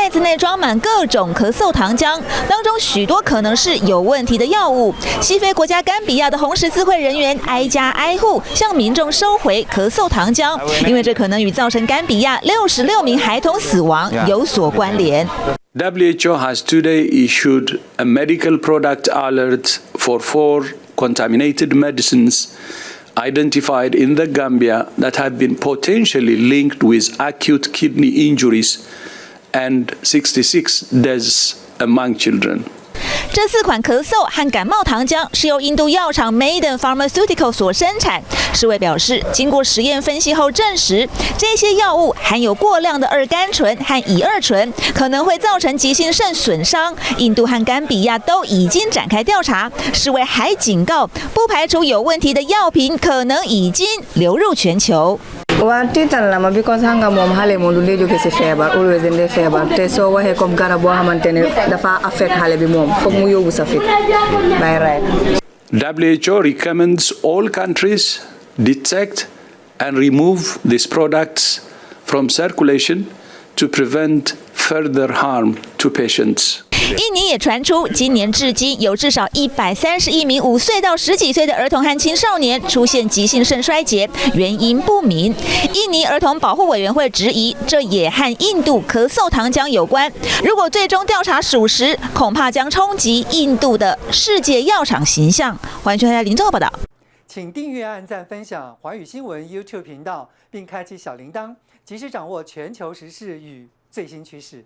袋子内装满各种咳嗽糖浆，当中许多可能是有问题的药物。西非国家甘比亚的红十字会人员挨家挨户向民众收回咳嗽糖浆，因为这可能与造成甘比亚66名孩童死亡有所关联。WHO has today issued a medical product alert for 4 contaminated medicines identified in the Gambia that have been potentially linked with acute kidney injuries and 66 deaths among children. 这4款咳嗽和感冒糖浆是由印度药厂 Maiden Pharmaceutical 所生产。世卫表示，经过实验分析后证实，这些药物含有过量的二甘醇和乙二醇，可能会造成急性肾损伤。印度和甘比亚都已经展开调查。世卫还警告，不排除有问题的药品可能已经流入全球。Wa tiital na ma because hanga moom xale moom du lay jóge ci feebar always dañ lay feebar te soo waxee comme garab boo xamante ne dafa affect xale bi moom foog mu yóbbu sa fit bay right. WHO recommends all countries detect and remove these products from circulation to prevent further harm to patients. 印尼也传出，今年至今有至少131名5岁到10几岁的儿童和青少年出现急性肾衰竭，原因不明。印尼儿童保护委员会质疑，这也和印度咳嗽糖浆有关。如果最终调查属实，恐怕将冲击印度的世界药厂形象。欢迎收看林综合报道。请订阅、按赞、分享华语新闻 YouTube 频道，并开启小铃铛，及时掌握全球时事与最新趋势。